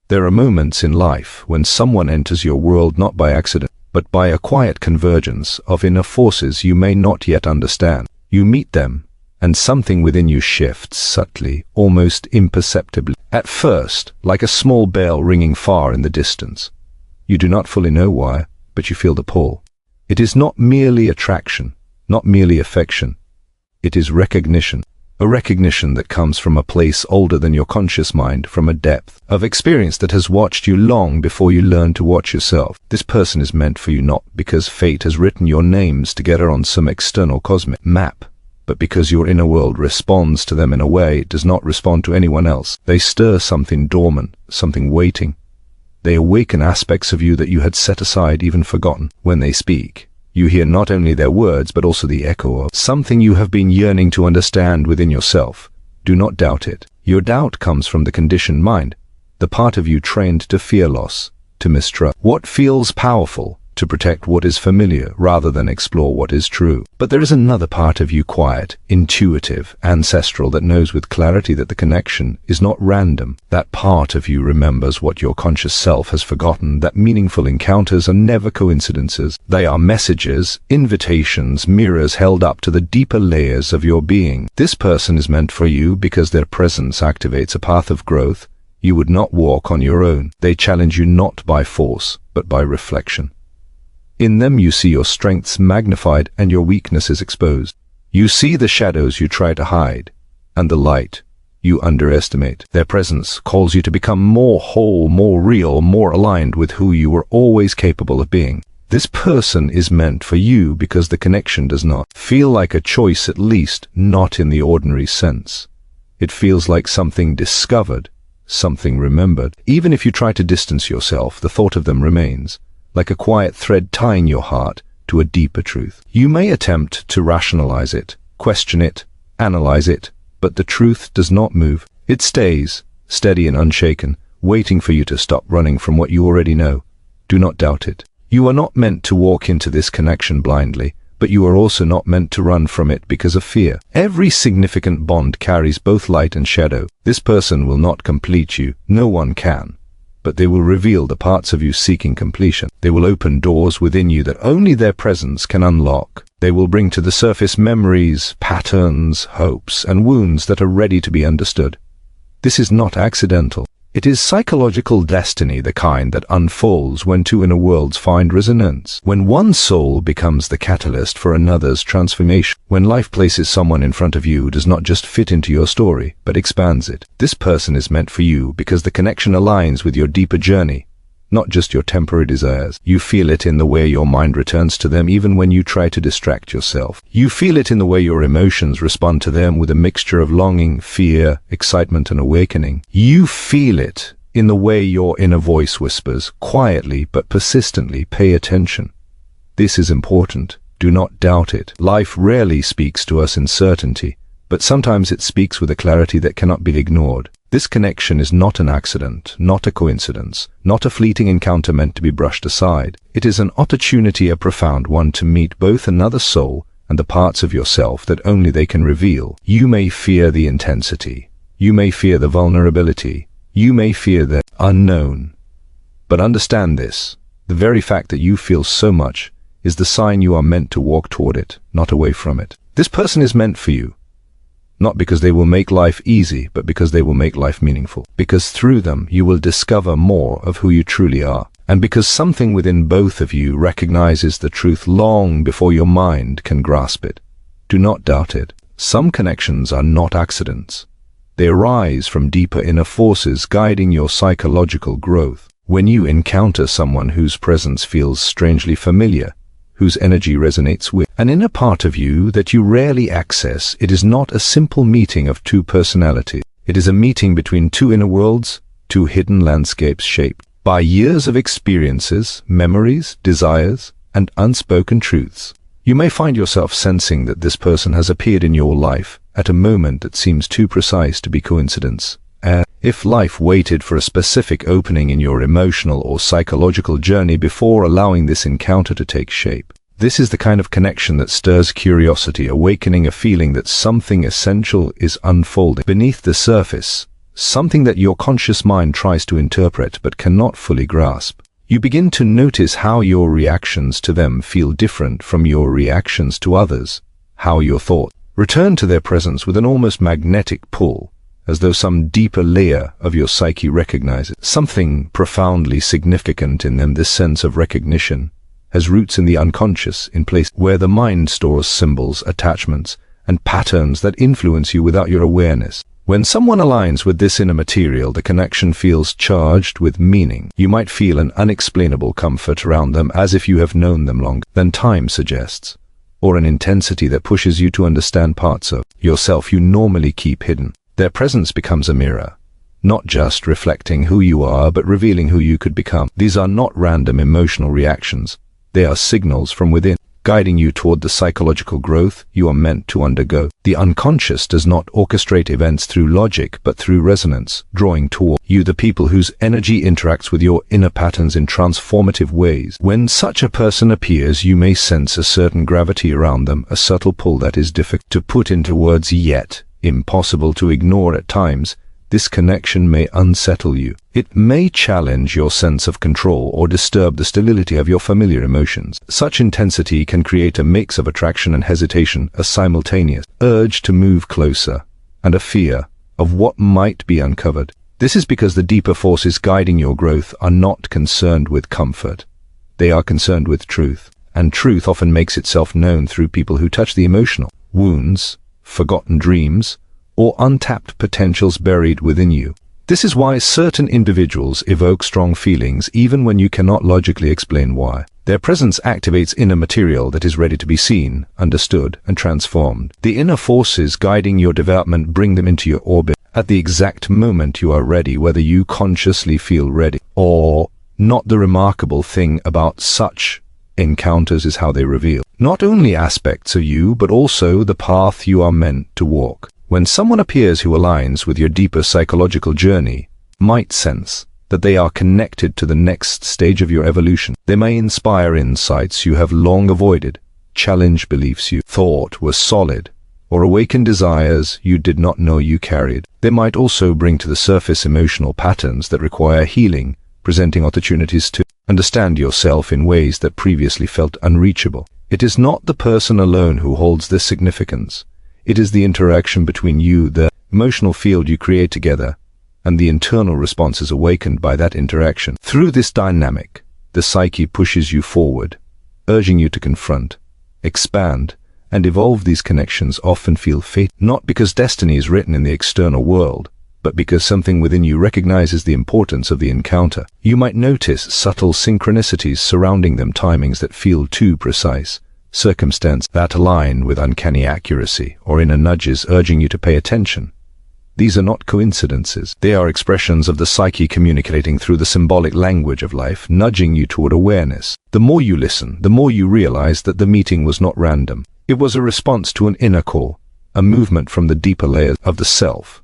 There are moments in life when someone enters your world not by accident, but by a quiet convergence of inner forces you may not yet understand. You meet them, and something within you shifts subtly, almost imperceptibly. At first, like a small bell ringing far in the distance. You do not fully know why, but you feel the pull. It is not merely attraction, not merely affection. It is recognition. A recognition that comes from a place older than your conscious mind, from a depth of experience that has watched you long before you learned to watch yourself. This person is meant for you not because fate has written your names together on some external cosmic map, but because your inner world responds to them in a way it does not respond to anyone else. They stir something dormant, something waiting. They awaken aspects of you that you had set aside, even forgotten. When they speak, you hear not only their words, but also the echo of something you have been yearning to understand within yourself. Do not doubt it. Your doubt comes from the conditioned mind, the part of you trained to fear loss, to mistrust what feels powerful, to protect what is familiar rather than explore what is true. But there is another part of you, quiet, intuitive, ancestral, that knows with clarity that the connection is not random. That part of you remembers what your conscious self has forgotten, that meaningful encounters are never coincidences. They are messages, invitations, mirrors held up to the deeper layers of your being. This person is meant for you because their presence activates a path of growth you would not walk on your own. They challenge you not by force, but by reflection. In them you see your strengths magnified and your weaknesses exposed. You see the shadows you try to hide, and the light you underestimate. Their presence calls you to become more whole, more real, more aligned with who you were always capable of being. This person is meant for you because the connection does not feel like a choice, at least not in the ordinary sense. It feels like something discovered, something remembered. Even if you try to distance yourself, the thought of them remains, like a quiet thread tying your heart to a deeper truth. You may attempt to rationalize it, question it, analyze it, but the truth does not move. It stays, steady and unshaken, waiting for you to stop running from what you already know. Do not doubt it. You are not meant to walk into this connection blindly, but you are also not meant to run from it because of fear. Every significant bond carries both light and shadow. This person will not complete you, no one can. But they will reveal the parts of you seeking completion. They will open doors within you that only their presence can unlock. They will bring to the surface memories, patterns, hopes, and wounds that are ready to be understood. This is not accidental. It is psychological destiny, the kind that unfolds when two inner worlds find resonance. When one soul becomes the catalyst for another's transformation. When life places someone in front of you who does not just fit into your story, but expands it. This person is meant for you because the connection aligns with your deeper journey, not just your temporary desires. You feel it in the way your mind returns to them even when you try to distract yourself. You feel it in the way your emotions respond to them with a mixture of longing, fear, excitement, and awakening. You feel it in the way your inner voice whispers, quietly but persistently, pay attention. This is important. Do not doubt it. Life rarely speaks to us in certainty, but sometimes it speaks with a clarity that cannot be ignored. This connection is not an accident, not a coincidence, not a fleeting encounter meant to be brushed aside. It is an opportunity, a profound one, to meet both another soul and the parts of yourself that only they can reveal. You may fear the intensity. You may fear the vulnerability. You may fear the unknown. But understand this, the very fact that you feel so much is the sign you are meant to walk toward it, not away from it. This person is meant for you. Not because they will make life easy, but because they will make life meaningful. Because through them you will discover more of who you truly are. And because something within both of you recognizes the truth long before your mind can grasp it. Do not doubt it. Some connections are not accidents. They arise from deeper inner forces guiding your psychological growth. When you encounter someone whose presence feels strangely familiar, whose energy resonates with an inner part of you that you rarely access, it is not a simple meeting of two personalities. It is a meeting between two inner worlds, two hidden landscapes shaped by years of experiences, memories, desires, and unspoken truths. You may find yourself sensing that this person has appeared in your life at a moment that seems too precise to be coincidence. If life waited for a specific opening in your emotional or psychological journey before allowing this encounter to take shape. This is the kind of connection that stirs curiosity, awakening a feeling that something essential is unfolding beneath the surface, something that your conscious mind tries to interpret but cannot fully grasp. You begin to notice how your reactions to them feel different from your reactions to others, how your thoughts return to their presence with an almost magnetic pull, as though some deeper layer of your psyche recognizes something profoundly significant in them. This sense of recognition has roots in the unconscious, in place where the mind stores symbols, attachments, and patterns that influence you without your awareness. When someone aligns with this inner material, the connection feels charged with meaning. You might feel an unexplainable comfort around them, as if you have known them longer than time suggests, or an intensity that pushes you to understand parts of yourself you normally keep hidden. Their presence becomes a mirror, not just reflecting who you are, but revealing who you could become. These are not random emotional reactions. They are signals from within, guiding you toward the psychological growth you are meant to undergo. The unconscious does not orchestrate events through logic, but through resonance, drawing toward you the people whose energy interacts with your inner patterns in transformative ways. When such a person appears, you may sense a certain gravity around them, a subtle pull that is difficult to put into words, yet impossible to ignore at times. This connection may unsettle you. It may challenge your sense of control or disturb the stability of your familiar emotions. Such intensity can create a mix of attraction and hesitation, a simultaneous urge to move closer, and a fear of what might be uncovered. This is because the deeper forces guiding your growth are not concerned with comfort. They are concerned with truth, and truth often makes itself known through people who touch the emotional wounds, forgotten dreams, or untapped potentials buried within you. This is why certain individuals evoke strong feelings even when you cannot logically explain why. Their presence activates inner material that is ready to be seen, understood, and transformed. The inner forces guiding your development bring them into your orbit at the exact moment you are ready, whether you consciously feel ready or not. The remarkable thing about such encounters is how they reveal not only aspects of you, but also the path you are meant to walk. When someone appears who aligns with your deeper psychological journey, you might sense that they are connected to the next stage of your evolution. They may inspire insights you have long avoided, challenge beliefs you thought were solid, or awaken desires you did not know you carried. They might also bring to the surface emotional patterns that require healing, presenting opportunities to understand yourself in ways that previously felt unreachable. It is not the person alone who holds this significance. It is the interaction between you, the emotional field you create together, and the internal responses awakened by that interaction. Through this dynamic, the psyche pushes you forward, urging you to confront, expand, and evolve. These connections often feel fatal, not because destiny is written in the external world, but because something within you recognizes the importance of the encounter. You might notice subtle synchronicities surrounding them, timings that feel too precise, circumstance that align with uncanny accuracy, or inner nudges urging you to pay attention. These are not coincidences. They are expressions of the psyche communicating through the symbolic language of life, nudging you toward awareness. The more you listen, the more you realize that the meeting was not random. It was a response to an inner call, a movement from the deeper layers of the self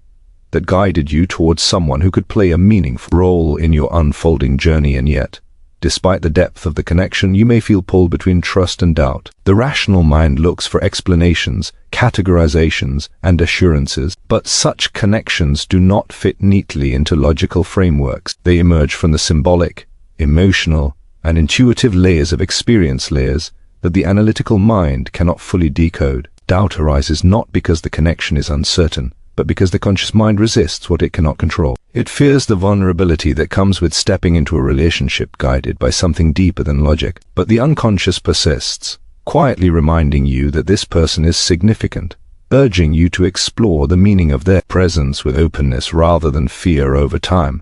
that guided you towards someone who could play a meaningful role in your unfolding journey. And yet, despite the depth of the connection, you may feel pulled between trust and doubt. The rational mind looks for explanations, categorizations, and assurances, but such connections do not fit neatly into logical frameworks. They emerge from the symbolic, emotional, and intuitive layers of experience, layers that the analytical mind cannot fully decode. Doubt arises not because the connection is uncertain, but because the conscious mind resists what it cannot control. It fears the vulnerability that comes with stepping into a relationship guided by something deeper than logic. But the unconscious persists, quietly reminding you that this person is significant, urging you to explore the meaning of their presence with openness rather than fear. Over time,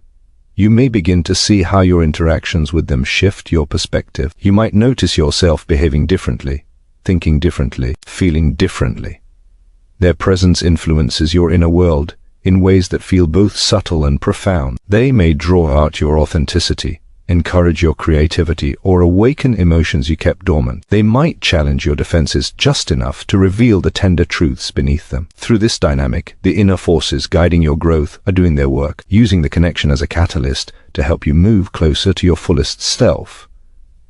you may begin to see how your interactions with them shift your perspective. You might notice yourself behaving differently, thinking differently, feeling differently. Their presence influences your inner world in ways that feel both subtle and profound. They may draw out your authenticity, encourage your creativity, or awaken emotions you kept dormant. They might challenge your defenses just enough to reveal the tender truths beneath them. Through this dynamic, the inner forces guiding your growth are doing their work, using the connection as a catalyst to help you move closer to your fullest self.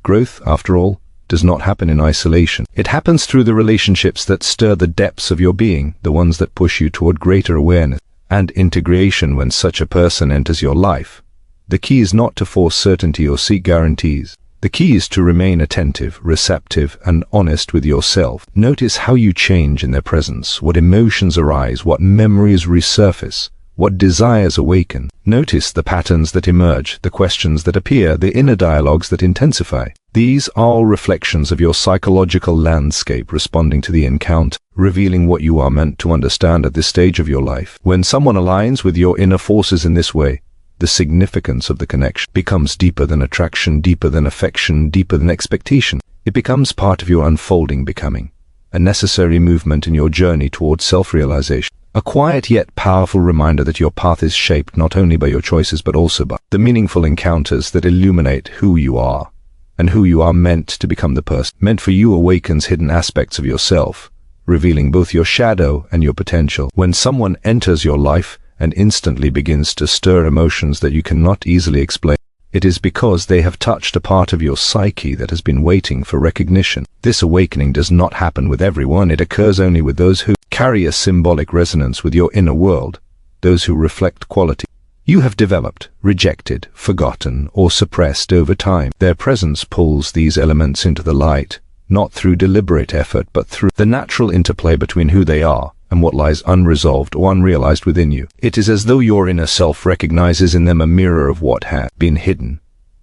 Growth, after all, does not happen in isolation. It happens through the relationships that stir the depths of your being, the ones that push you toward greater awareness and integration when such a person enters your life. The key is not to force certainty or seek guarantees. The key is to remain attentive, receptive, and honest with yourself. Notice how you change in their presence, what emotions arise, what memories resurface, what desires awaken. Notice the patterns that emerge, the questions that appear, the inner dialogues that intensify. These are all reflections of your psychological landscape responding to the encounter, revealing what you are meant to understand at this stage of your life. When someone aligns with your inner forces in this way, the significance of the connection becomes deeper than attraction, deeper than affection, deeper than expectation. It becomes part of your unfolding becoming, a necessary movement in your journey towards self-realization. A quiet yet powerful reminder that your path is shaped not only by your choices but also by the meaningful encounters that illuminate who you are and who you are meant to become. The person meant for you awakens hidden aspects of yourself, revealing both your shadow and your potential. When someone enters your life and instantly begins to stir emotions that you cannot easily explain, it is because they have touched a part of your psyche that has been waiting for recognition. This awakening does not happen with everyone. It occurs only with those who carry a symbolic resonance with your inner world, those who reflect quality you have developed, rejected, forgotten, or suppressed over time. Their presence pulls these elements into the light, not through deliberate effort but through the natural interplay between who they are and what lies unresolved or unrealized within you. It is as though your inner self recognizes in them a mirror of what had been hidden,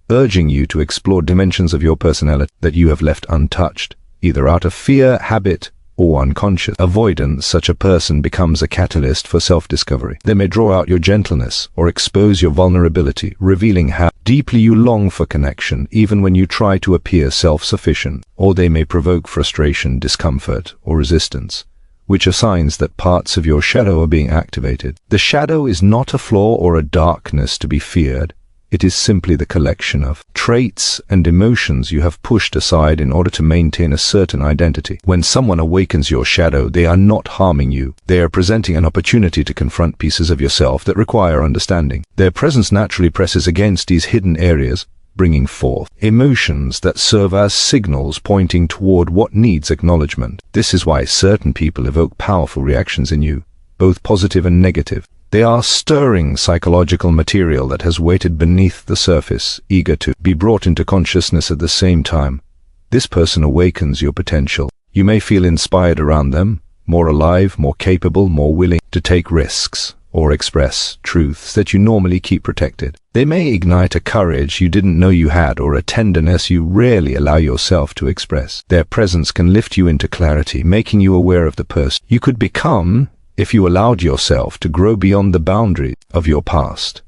urging you to explore dimensions of your personality that you have left untouched, either out of fear, habit, or unconscious avoidance. Such a person becomes a catalyst for self-discovery. They may draw out your gentleness or expose your vulnerability, revealing how deeply you long for connection even when you try to appear self-sufficient. Or they may provoke frustration, discomfort, or resistance, which are signs that parts of your shadow are being activated. The shadow is not a flaw or a darkness to be feared. It is simply the collection of traits and emotions you have pushed aside in order to maintain a certain identity. When someone awakens your shadow, they are not harming you. They are presenting an opportunity to confront pieces of yourself that require understanding. Their presence naturally presses against these hidden areas, bringing forth emotions that serve as signals pointing toward what needs acknowledgement. This is why certain people evoke powerful reactions in you, both positive and negative. They are stirring psychological material that has waited beneath the surface, eager to be brought into consciousness at the same time. This person awakens your potential. You may feel inspired around them, more alive, more capable, more willing to take risks or express truths that you normally keep protected. They may ignite a courage you didn't know you had or a tenderness you rarely allow yourself to express. Their presence can lift you into clarity, making you aware of the person you could become if you allowed yourself to grow beyond the boundaries of your past.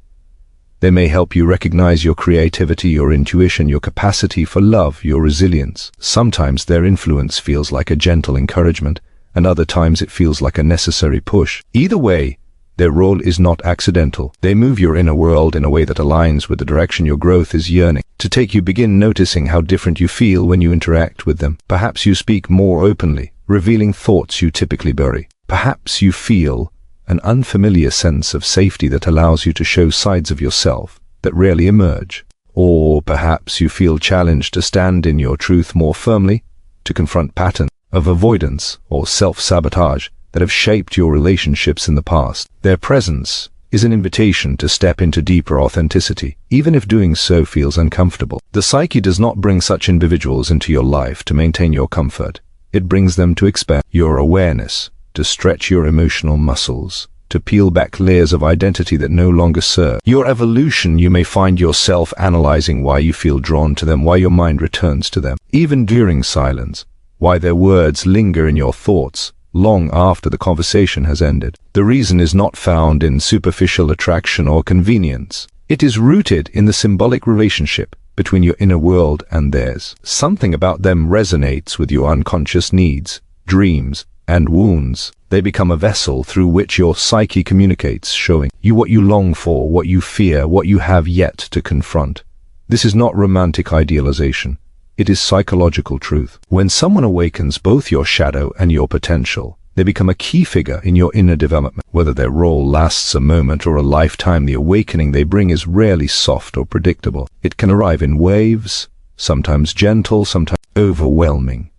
They may help you recognize your creativity, your intuition, your capacity for love, your resilience. Sometimes their influence feels like a gentle encouragement, and other times it feels like a necessary push. Either way, their role is not accidental. They move your inner world in a way that aligns with the direction your growth is yearning to take. You begin noticing how different you feel when you interact with them. Perhaps you speak more openly, revealing thoughts you typically bury. Perhaps you feel an unfamiliar sense of safety that allows you to show sides of yourself that rarely emerge. Or perhaps you feel challenged to stand in your truth more firmly, to confront patterns of avoidance or self-sabotage that have shaped your relationships in the past. Their presence is an invitation to step into deeper authenticity, even if doing so feels uncomfortable. The psyche does not bring such individuals into your life to maintain your comfort. It brings them to expand your awareness, to stretch your emotional muscles, to peel back layers of identity that no longer serve your evolution. You may find yourself analyzing why you feel drawn to them, why your mind returns to them, even during silence, why their words linger in your thoughts long after the conversation has ended. The reason is not found in superficial attraction or convenience. It is rooted in the symbolic relationship between your inner world and theirs. Something about them resonates with your unconscious needs, dreams, and wounds. They become a vessel through which your psyche communicates, showing you what you long for, what you fear, what you have yet to confront. This is not romantic idealization. It is psychological truth. When someone awakens both your shadow and your potential, they become a key figure in your inner development. Whether their role lasts a moment or a lifetime, the awakening they bring is rarely soft or predictable. It can arrive in waves, sometimes gentle, sometimes overwhelming.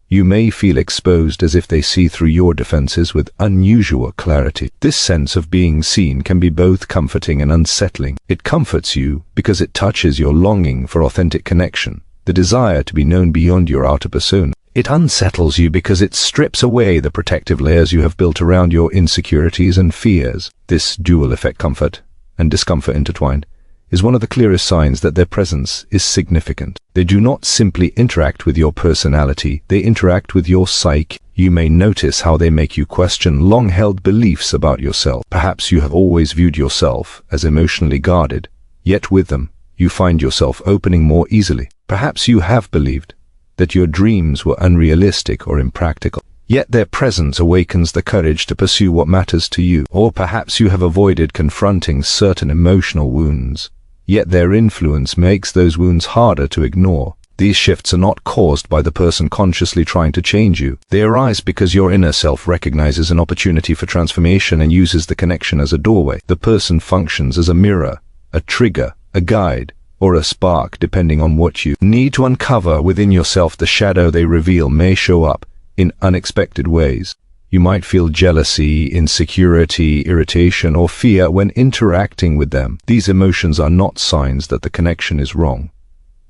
You may feel exposed, as if they see through your defenses with unusual clarity. This sense of being seen can be both comforting and unsettling. It comforts you because it touches your longing for authentic connection, the desire to be known beyond your outer persona. It unsettles you because it strips away the protective layers you have built around your insecurities and fears. This dual effect, comfort and discomfort intertwined, is one of the clearest signs that their presence is significant. They do not simply interact with your personality, they interact with your psyche. You may notice how they make you question long-held beliefs about yourself. Perhaps you have always viewed yourself as emotionally guarded, yet with them, you find yourself opening more easily. Perhaps you have believed that your dreams were unrealistic or impractical, yet their presence awakens the courage to pursue what matters to you. Or perhaps you have avoided confronting certain emotional wounds, yet their influence makes those wounds harder to ignore. These shifts are not caused by the person consciously trying to change you. They arise because your inner self recognizes an opportunity for transformation and uses the connection as a doorway. The person functions as a mirror, a trigger, a guide, or a spark, depending on what you need to uncover within yourself. The shadow they reveal may show up in unexpected ways. You might feel jealousy, insecurity, irritation, or fear when interacting with them. These emotions are not signs that the connection is wrong.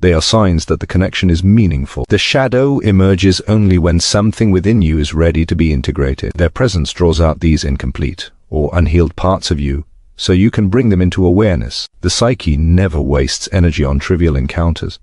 They are signs that the connection is meaningful. The shadow emerges only when something within you is ready to be integrated. Their presence draws out these incomplete or unhealed parts of you, so you can bring them into awareness. The psyche never wastes energy on trivial encounters.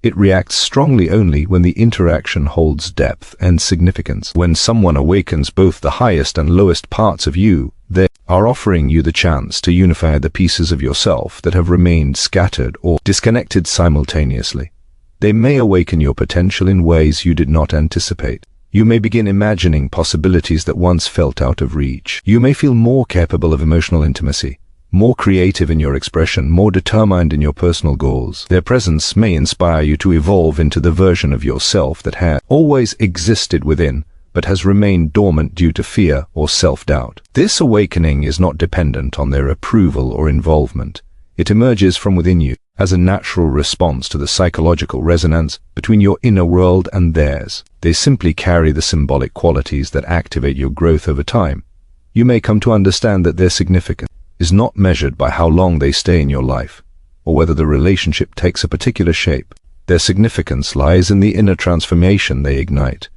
It reacts strongly only when the interaction holds depth and significance. When someone awakens both the highest and lowest parts of you, they are offering you the chance to unify the pieces of yourself that have remained scattered or disconnected simultaneously. They may awaken your potential in ways you did not anticipate. You may begin imagining possibilities that once felt out of reach. You may feel more capable of emotional intimacy, more creative in your expression, more determined in your personal goals. Their presence may inspire you to evolve into the version of yourself that has always existed within, but has remained dormant due to fear or self-doubt. This awakening is not dependent on their approval or involvement. It emerges from within you as a natural response to the psychological resonance between your inner world and theirs. They simply carry the symbolic qualities that activate your growth over time. You may come to understand that their significance is not measured by how long they stay in your life, or whether the relationship takes a particular shape. Their significance lies in the inner transformation they ignite.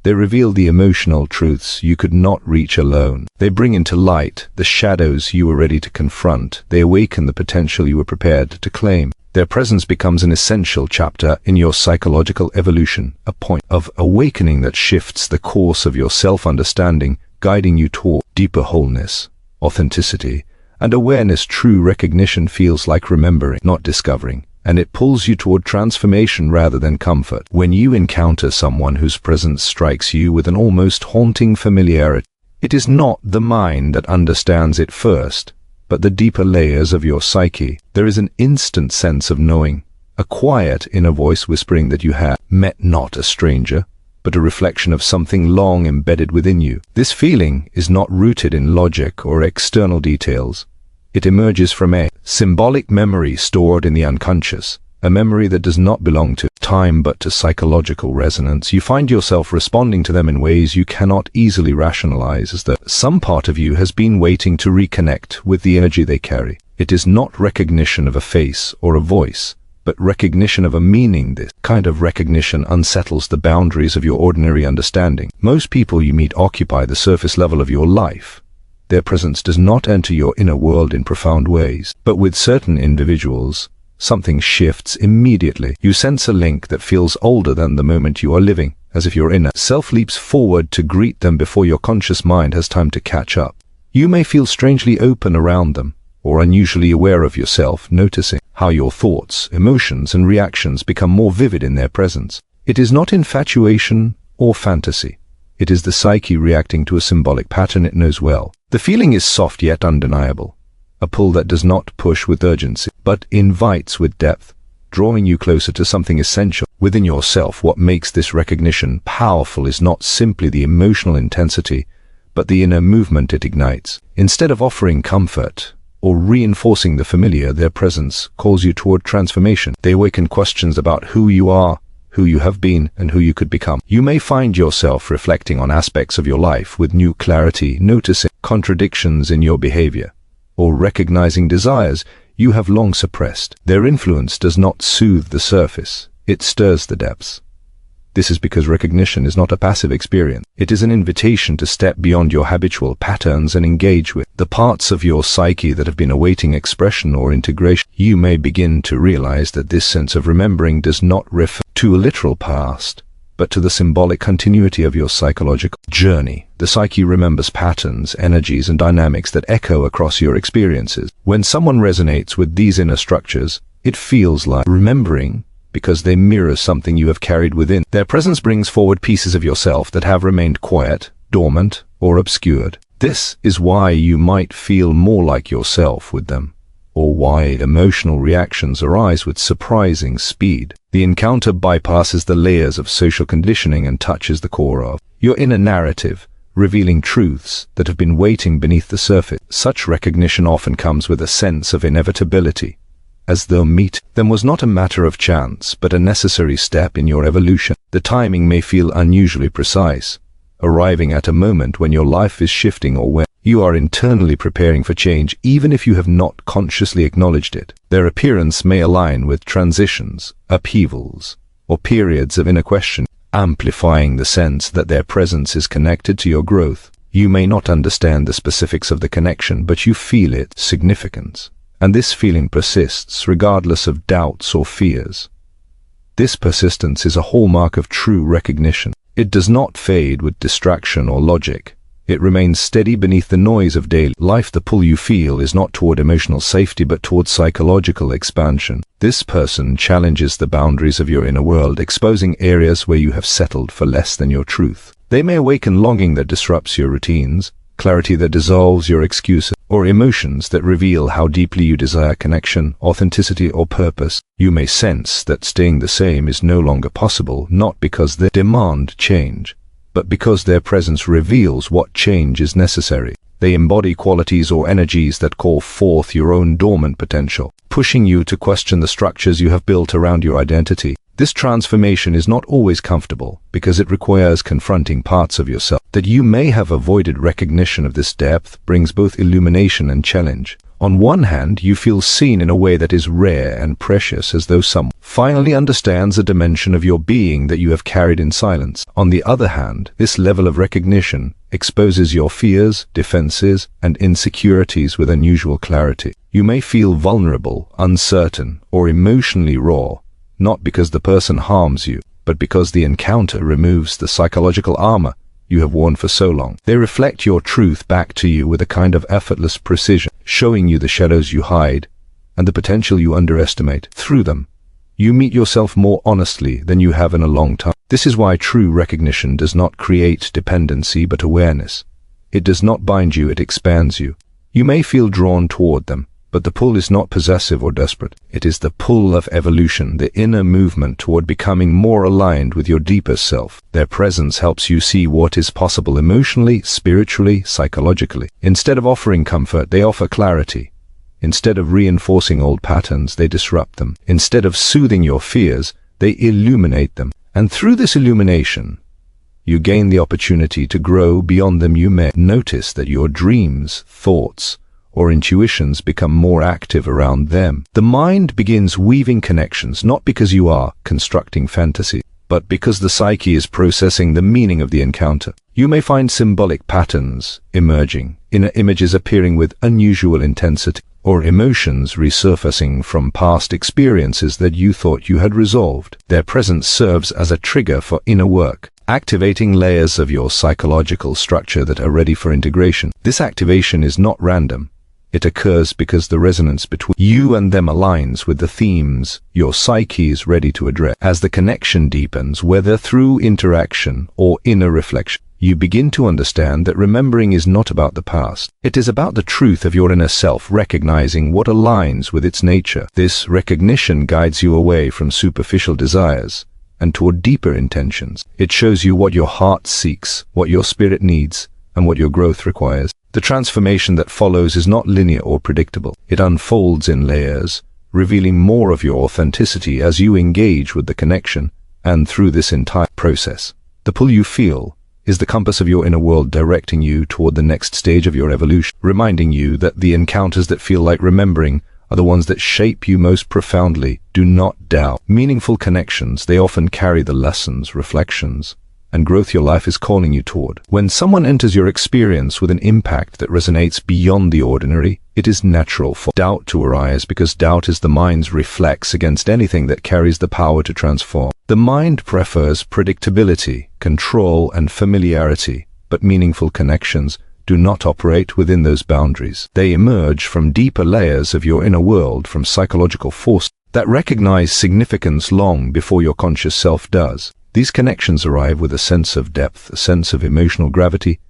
They reveal the emotional truths you could not reach alone. They bring into light the shadows you were ready to confront. They awaken the potential you were prepared to claim. Their presence becomes an essential chapter in your psychological evolution, a point of awakening that shifts the course of your self-understanding, guiding you toward deeper wholeness, authenticity, and awareness. True recognition feels like remembering, not discovering, and it pulls you toward transformation rather than comfort. When you encounter someone whose presence strikes you with an almost haunting familiarity, it is not the mind that understands it first, but the deeper layers of your psyche. There is an instant sense of knowing, a quiet inner voice whispering that you have met not a stranger, but a reflection of something long embedded within you. This feeling is not rooted in logic or external details. It emerges from a symbolic memory stored in the unconscious, a memory that does not belong to time but to psychological resonance. You find yourself responding to them in ways you cannot easily rationalize, as though some part of you has been waiting to reconnect with the energy they carry. It is not recognition of a face or a voice, but recognition of a meaning. This kind of recognition unsettles the boundaries of your ordinary understanding. Most people you meet occupy the surface level of your life. Their presence does not enter your inner world in profound ways. But with certain individuals, something shifts immediately. You sense a link that feels older than the moment you are living, as if your inner self leaps forward to greet them before your conscious mind has time to catch up. You may feel strangely open around them, or unusually aware of yourself, noticing how your thoughts, emotions, and reactions become more vivid in their presence. It is not infatuation or fantasy. It is the psyche reacting to a symbolic pattern it knows well. The feeling is soft yet undeniable, a pull that does not push with urgency, but invites with depth, drawing you closer to something essential within yourself. What makes this recognition powerful is not simply the emotional intensity, but the inner movement it ignites. Instead of offering comfort or reinforcing the familiar, their presence calls you toward transformation. They awaken questions about who you are, who you have been, and who you could become. You may find yourself reflecting on aspects of your life with new clarity, noticing contradictions in your behavior, or recognizing desires you have long suppressed. Their influence does not soothe the surface, it stirs the depths. This is because recognition is not a passive experience. It is an invitation to step beyond your habitual patterns and engage with the parts of your psyche that have been awaiting expression or integration. You may begin to realize that this sense of remembering does not refer to a literal past, but to the symbolic continuity of your psychological journey. The psyche remembers patterns, energies, and dynamics that echo across your experiences. When someone resonates with these inner structures, it feels like remembering because they mirror something you have carried within. Their presence brings forward pieces of yourself that have remained quiet, dormant, or obscured. This is why you might feel more like yourself with them, or why emotional reactions arise with surprising speed. The encounter bypasses the layers of social conditioning and touches the core of your inner narrative, revealing truths that have been waiting beneath the surface. Such recognition often comes with a sense of inevitability, as though meeting them was not a matter of chance, but a necessary step in your evolution. The timing may feel unusually precise, arriving at a moment when your life is shifting or when you are internally preparing for change, even if you have not consciously acknowledged it. Their appearance may align with transitions, upheavals, or periods of inner question, amplifying the sense that their presence is connected to your growth. You may not understand the specifics of the connection, but you feel its significance. And this feeling persists regardless of doubts or fears. This persistence is a hallmark of true recognition. It does not fade with distraction or logic. It remains steady beneath the noise of daily life. The pull you feel is not toward emotional safety but toward psychological expansion. This person challenges the boundaries of your inner world, exposing areas where you have settled for less than your truth. They may awaken longing that disrupts your routines, clarity that dissolves your excuses, or emotions that reveal how deeply you desire connection, authenticity, or purpose. You may sense that staying the same is no longer possible, not because they demand change, but because their presence reveals what change is necessary. They embody qualities or energies that call forth your own dormant potential, pushing you to question the structures you have built around your identity. This transformation is not always comfortable because it requires confronting parts of yourself that you may have avoided. Recognition of this depth brings both illumination and challenge. On one hand, you feel seen in a way that is rare and precious, as though someone finally understands a dimension of your being that you have carried in silence. On the other hand, this level of recognition exposes your fears, defenses, and insecurities with unusual clarity. You may feel vulnerable, uncertain, or emotionally raw, not because the person harms you, but because the encounter removes the psychological armor you have worn for so long. They reflect your truth back to you with a kind of effortless precision, showing you the shadows you hide and the potential you underestimate. Through them, you meet yourself more honestly than you have in a long time. This is why true recognition does not create dependency but awareness. It does not bind you, it expands you. You may feel drawn toward them, but the pull is not possessive or desperate. It is the pull of evolution, the inner movement toward becoming more aligned with your deepest self. Their presence helps you see what is possible emotionally, spiritually, psychologically. Instead of offering comfort, they offer clarity. Instead of reinforcing old patterns, they disrupt them. Instead of soothing your fears, they illuminate them. And through this illumination, you gain the opportunity to grow beyond them. You may notice that your dreams, thoughts, or intuitions become more active around them. The mind begins weaving connections, not because you are constructing fantasy, but because the psyche is processing the meaning of the encounter. You may find symbolic patterns emerging, inner images appearing with unusual intensity, or emotions resurfacing from past experiences that you thought you had resolved. Their presence serves as a trigger for inner work, activating layers of your psychological structure that are ready for integration. This activation is not random. It occurs because the resonance between you and them aligns with the themes your psyche is ready to address. As the connection deepens, whether through interaction or inner reflection, you begin to understand that remembering is not about the past. It is about the truth of your inner self, recognizing what aligns with its nature. This recognition guides you away from superficial desires and toward deeper intentions. It shows you what your heart seeks, what your spirit needs, and what your growth requires. The transformation that follows is not linear or predictable. It unfolds in layers, revealing more of your authenticity as you engage with the connection And through this entire process, the pull you feel is the compass of your inner world directing you toward the next stage of your evolution, reminding you that the encounters that feel like remembering are the ones that shape you most profoundly. Do not doubt. Meaningful connections, they often carry the lessons, reflections, and growth your life is calling you toward. When someone enters your experience with an impact that resonates beyond the ordinary, it is natural for doubt to arise, because doubt is the mind's reflex against anything that carries the power to transform. The mind prefers predictability, control, and familiarity, but meaningful connections do not operate within those boundaries. They emerge from deeper layers of your inner world, from psychological forces that recognize significance long before your conscious self does. These connections arrive with a sense of depth, a sense of emotional gravity,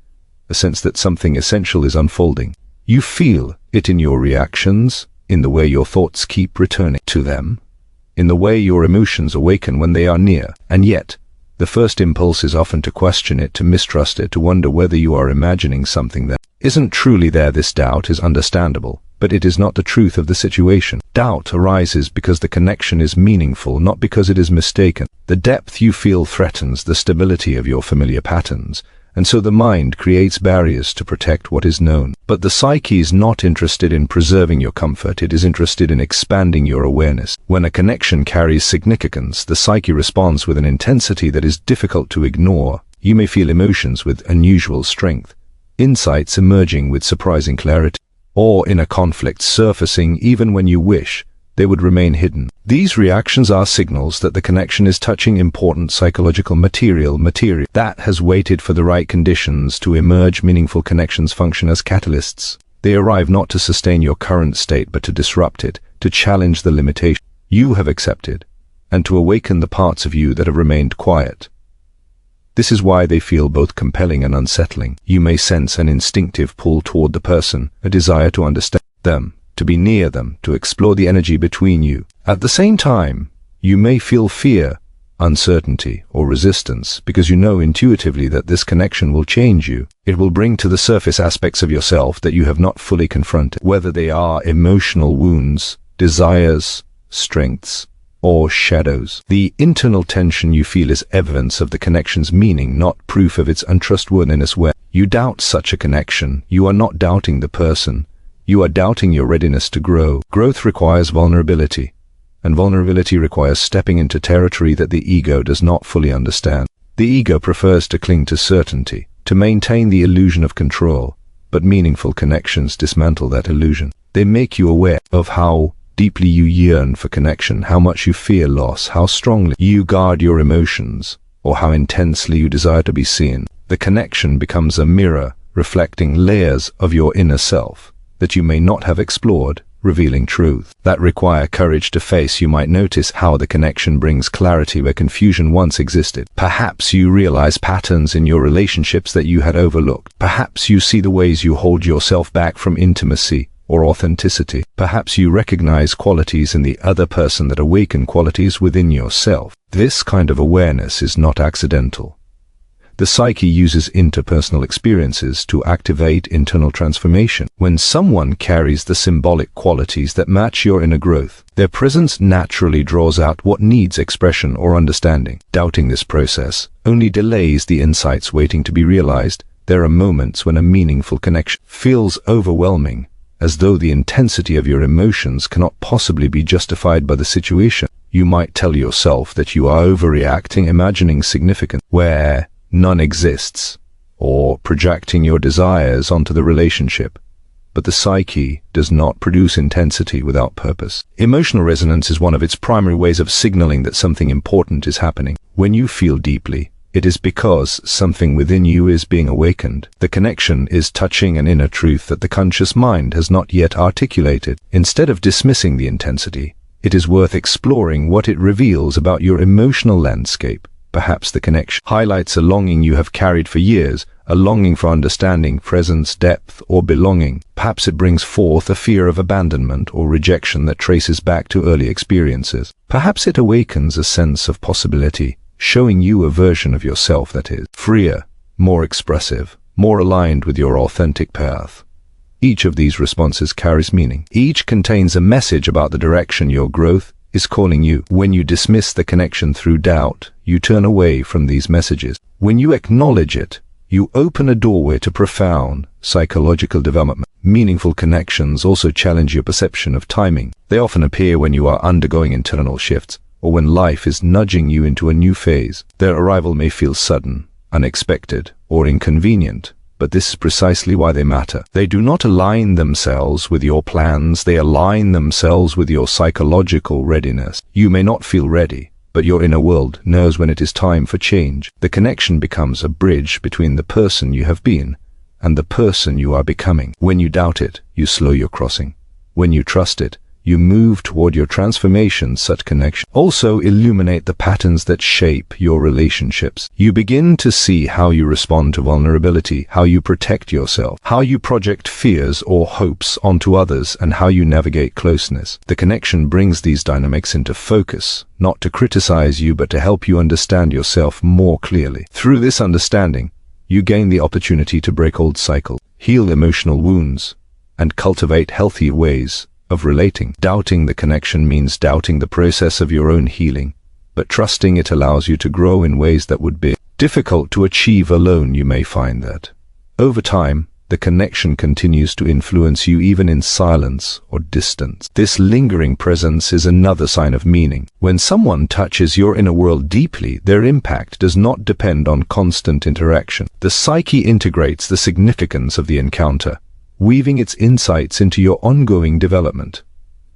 a sense that something essential is unfolding. You feel it in your reactions, in the way your thoughts keep returning to them, in the way your emotions awaken when they are near. And yet, the first impulse is often to question it, to mistrust it, to wonder whether you are imagining something that isn't truly there. This doubt is understandable, but it is not the truth of the situation. Doubt arises because the connection is meaningful, not because it is mistaken. The depth you feel threatens the stability of your familiar patterns, and so the mind creates barriers to protect what is known. But the psyche is not interested in preserving your comfort, it is interested in expanding your awareness. When a connection carries significance, the psyche responds with an intensity that is difficult to ignore. You may feel emotions with unusual strength, insights emerging with surprising clarity, or inner conflict surfacing even when you wish they would remain hidden. These reactions are signals that the connection is touching important psychological material that has waited for the right conditions to emerge. Meaningful connections function as catalysts. They arrive not to sustain your current state, but to disrupt it, to challenge the limitation you have accepted, and to awaken the parts of you that have remained quiet. This is why they feel both compelling and unsettling. You may sense an instinctive pull toward the person, a desire to understand them, to be near them, to explore the energy between you. At the same time, you may feel fear, uncertainty, or resistance, because you know intuitively that this connection will change you. It will bring to the surface aspects of yourself that you have not fully confronted, whether they are emotional wounds, desires, strengths, or shadows. The internal tension you feel is evidence of the connection's meaning, not proof of its untrustworthiness. Where you doubt such a connection, you are not doubting the person, you are doubting your readiness to grow. Growth requires vulnerability, and vulnerability requires stepping into territory that the ego does not fully understand. The ego prefers to cling to certainty, to maintain the illusion of control, but meaningful connections dismantle that illusion. They make you aware of how deeply you yearn for connection, how much you fear loss, how strongly you guard your emotions, or how intensely you desire to be seen. The connection becomes a mirror reflecting layers of your inner self that you may not have explored, revealing truth that require courage to face. You might notice how the connection brings clarity where confusion once existed. Perhaps you realize patterns in your relationships that you had overlooked. Perhaps you see the ways you hold yourself back from intimacy or authenticity. Perhaps you recognize qualities in the other person that awaken qualities within yourself. This kind of awareness is not accidental. The psyche uses interpersonal experiences to activate internal transformation. When someone carries the symbolic qualities that match your inner growth, their presence naturally draws out what needs expression or understanding. Doubting this process only delays the insights waiting to be realized. There are moments when a meaningful connection feels overwhelming, as though the intensity of your emotions cannot possibly be justified by the situation. You might tell yourself that you are overreacting, imagining significance where none exists, or projecting your desires onto the relationship. But the psyche does not produce intensity without purpose. Emotional resonance is one of its primary ways of signaling that something important is happening. When you feel deeply, it is because something within you is being awakened. The connection is touching an inner truth that the conscious mind has not yet articulated. Instead of dismissing the intensity, it is worth exploring what it reveals about your emotional landscape. Perhaps the connection highlights a longing you have carried for years, a longing for understanding, presence, depth, or belonging. Perhaps it brings forth a fear of abandonment or rejection that traces back to early experiences. Perhaps it awakens a sense of possibility, showing you a version of yourself that is freer, more expressive, more aligned with your authentic path. Each of these responses carries meaning. Each contains a message about the direction your growth is calling you. When you dismiss the connection through doubt, you turn away from these messages. When you acknowledge it, you open a doorway to profound psychological development. Meaningful connections also challenge your perception of timing. They often appear when you are undergoing internal shifts, or when life is nudging you into a new phase. Their arrival may feel sudden, unexpected, or inconvenient, but this is precisely why they matter. They do not align themselves with your plans, they align themselves with your psychological readiness. You may not feel ready, but your inner world knows when it is time for change. The connection becomes a bridge between the person you have been and the person you are becoming. When you doubt it, you slow your crossing. When you trust it, you move toward your transformation. Such connection also illuminate the patterns that shape your relationships. You begin to see how you respond to vulnerability, how you protect yourself, how you project fears or hopes onto others, and how you navigate closeness. The connection brings these dynamics into focus, not to criticize you, but to help you understand yourself more clearly. Through this understanding, you gain the opportunity to break old cycles, heal emotional wounds, and cultivate healthy ways of relating. Doubting the connection means doubting the process of your own healing, but trusting it allows you to grow in ways that would be difficult to achieve alone. You may find that, over time, the connection continues to influence you even in silence or distance. This lingering presence is another sign of meaning. When someone touches your inner world deeply, their impact does not depend on constant interaction. The psyche integrates the significance of the encounter, weaving its insights into your ongoing development.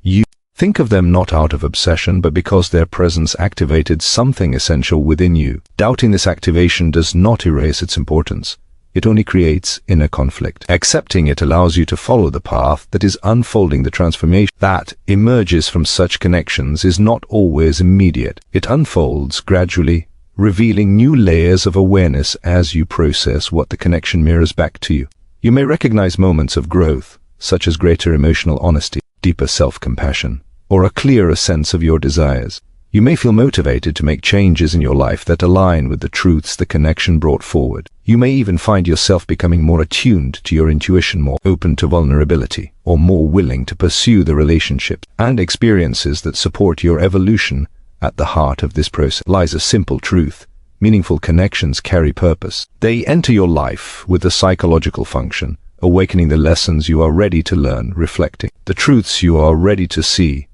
You think of them not out of obsession, but because their presence activated something essential within you. Doubting this activation does not erase its importance. It only creates inner conflict. Accepting it allows you to follow the path that is unfolding. The transformation that emerges from such connections is not always immediate. It unfolds gradually, revealing new layers of awareness as you process what the connection mirrors back to you. You may recognize moments of growth, such as greater emotional honesty, deeper self-compassion, or a clearer sense of your desires. You may feel motivated to make changes in your life that align with the truths the connection brought forward. You may even find yourself becoming more attuned to your intuition, more open to vulnerability, or more willing to pursue the relationships and experiences that support your evolution. At the heart of this process lies a simple truth. Meaningful connections carry purpose. They enter your life with a psychological function, awakening the lessons you are ready to learn, reflecting the truths you are ready to see,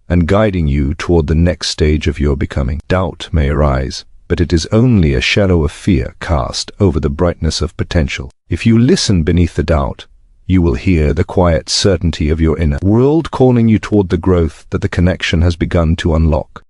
and guiding you toward the next stage of your becoming. Doubt may arise, but it is only a shadow of fear cast over the brightness of potential. If you listen beneath the doubt, you will hear the quiet certainty of your inner world calling you toward the growth that the connection has begun to unlock.